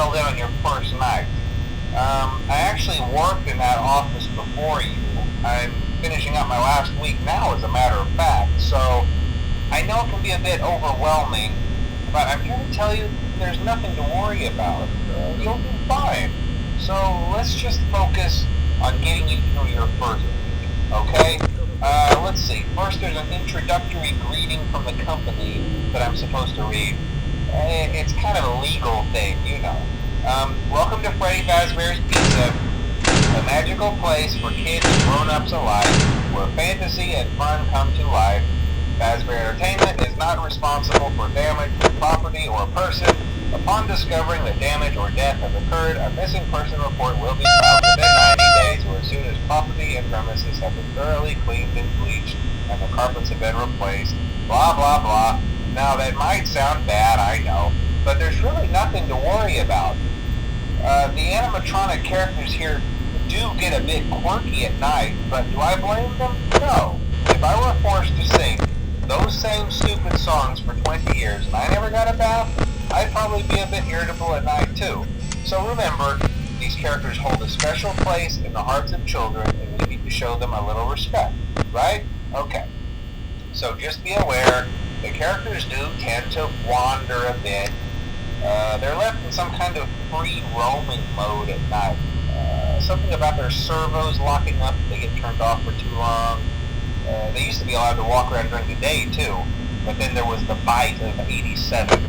settled in on your first night. I actually worked in that office before you. I'm finishing up my last week now, as a matter of fact, so I know it can be a bit overwhelming, but I'm here to tell you there's nothing to worry about. You'll be fine. So let's just focus on getting you through your first week, okay? Let's see. First, there's an introductory greeting from the company that I'm supposed to read. It's kind of a legal thing, you know. Welcome to Freddy Fazbear's Pizza, a magical place for kids and grown-ups alike, where fantasy and fun come to life. Fazbear Entertainment is not responsible for damage to property or person. Upon discovering that damage or death has occurred, a missing person report will be filed within 90 days or as soon as property and premises have been thoroughly cleaned and bleached and the carpets have been replaced. Blah, blah, blah. Now, that might sound bad, I know, but there's really nothing to worry about. The animatronic characters here do get a bit quirky at night, but do I blame them? No. If I were forced to sing those same stupid songs for 20 years and I never got a bath, I'd probably be a bit irritable at night too. So remember, these characters hold a special place in the hearts of children and we need to show them a little respect, right? Okay. So just be aware, the characters do tend to wander a bit. They're left in some kind of free roaming mode at night. Something about their servos locking up if they get turned off for too long. They used to be allowed to walk around during the day too, but then there was the bite of 87.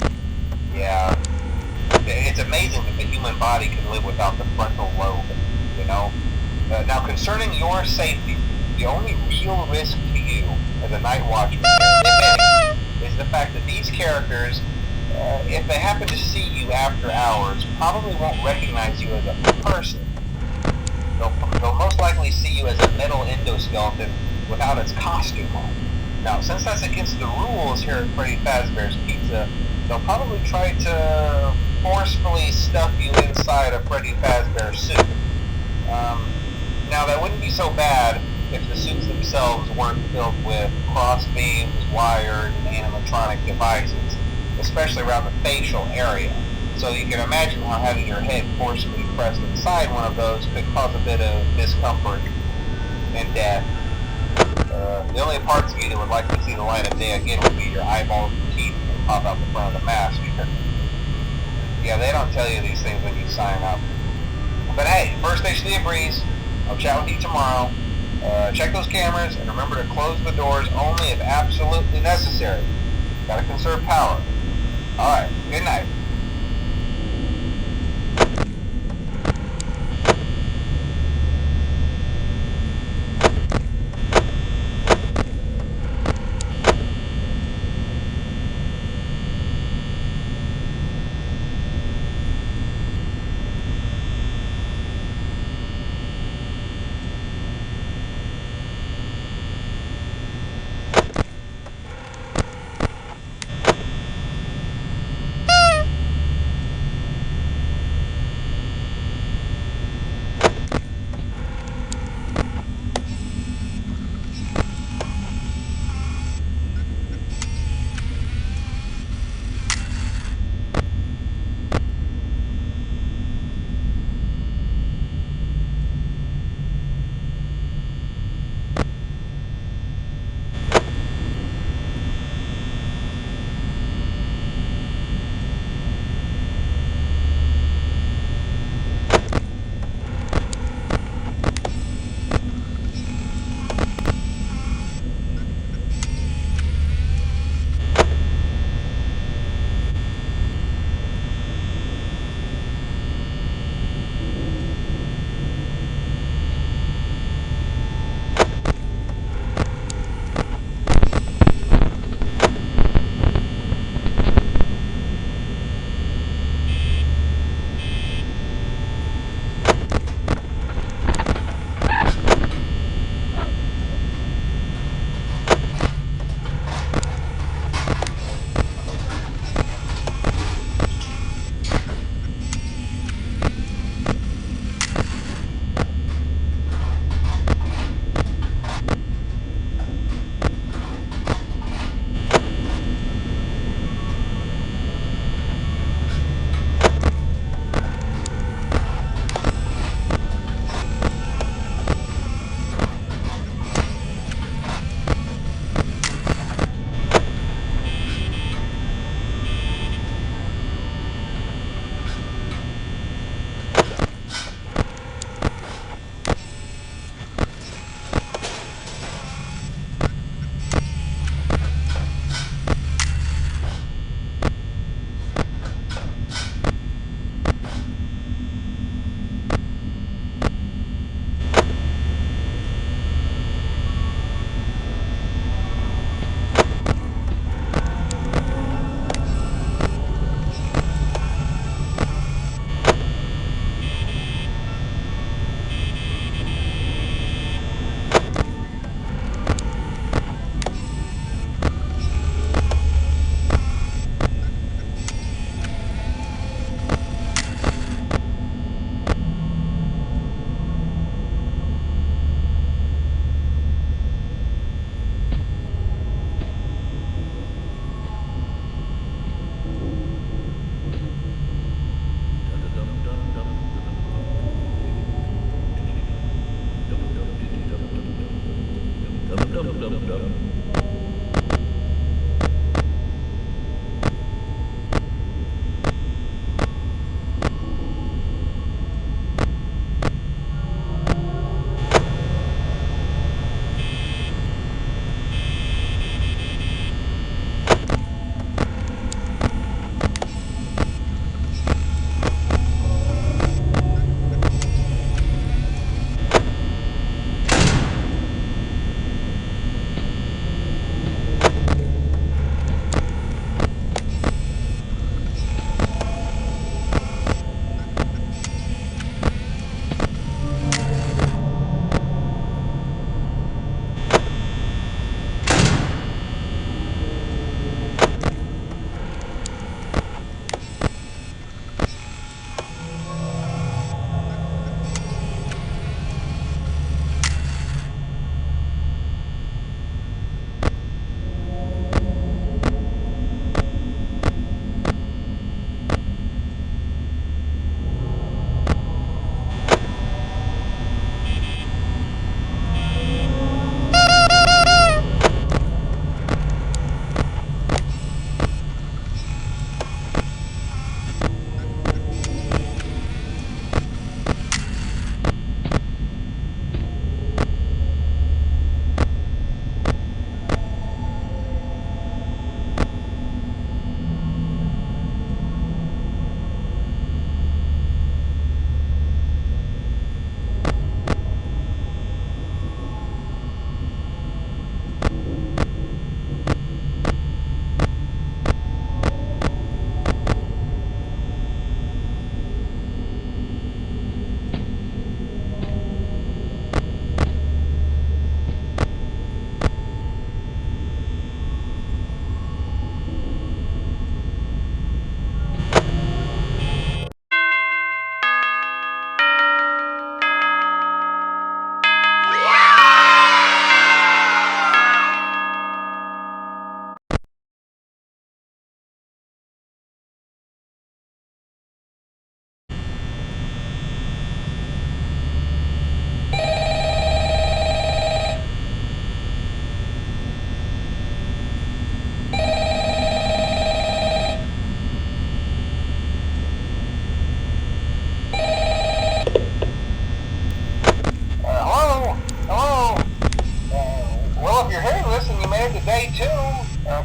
Yeah, it's amazing that the human body can live without the frontal lobe, you know? Now, concerning your safety, the only real risk to you as a night watchman, if any, is the fact that these characters, if they happen to see you after hours, probably won't recognize you as a person. They'll most likely see you as a metal endoskeleton without its costume on. Now, since that's against the rules here at Freddy Fazbear's Pizza, they'll probably try to forcefully stuff you inside a Freddy Fazbear suit. Now, that wouldn't be so bad if the suits themselves weren't filled with cross beams, wired, and animatronic devices, especially around the facial area. So you can imagine how having your head forcefully pressed inside one of those could cause a bit of discomfort and death. The only parts of you that would like to see the light of day again would be your eyeballs and teeth that pop out the front of the mask. Yeah, they don't tell you these things when you sign up. But hey, first station of the breeze. I'll chat with you tomorrow. Check those cameras and remember to close the doors only if absolutely necessary. Gotta conserve power. Alright, good night.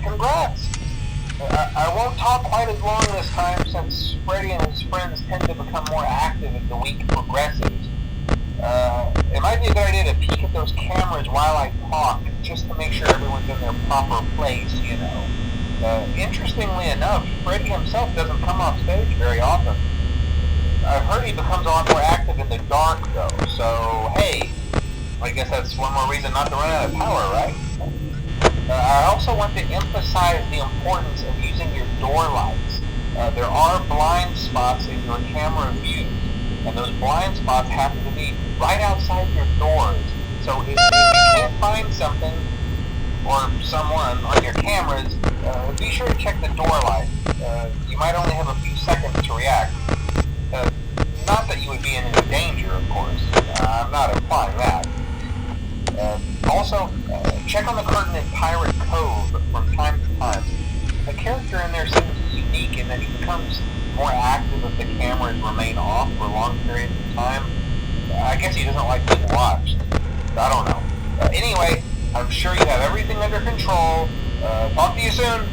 Congrats! I won't talk quite as long this time since Freddy and his friends tend to become more active as the week progresses. It might be a good idea to peek at those cameras while I talk, just to make sure everyone's in their proper place, you know. Interestingly enough, Freddy himself doesn't come off stage very often. I've heard he becomes a lot more active in the dark, though, so hey, I guess that's one more reason not to run out of power, right? I also want to emphasize the importance of using your door lights. There are blind spots in your camera views, and those blind spots happen to be right outside your doors. So if you can't find something or someone on your cameras, be sure to check the door light. You might only have a few seconds to react. Not that you would be in any danger, of course. I'm not implying that. Also, check on the curtain in Pirate Cove from time to time. The character in there seems unique in that he becomes more active if the cameras remain off for long periods of time. I guess he doesn't like being watched. I don't know. Anyway, I'm sure you have everything under control. Talk to you soon.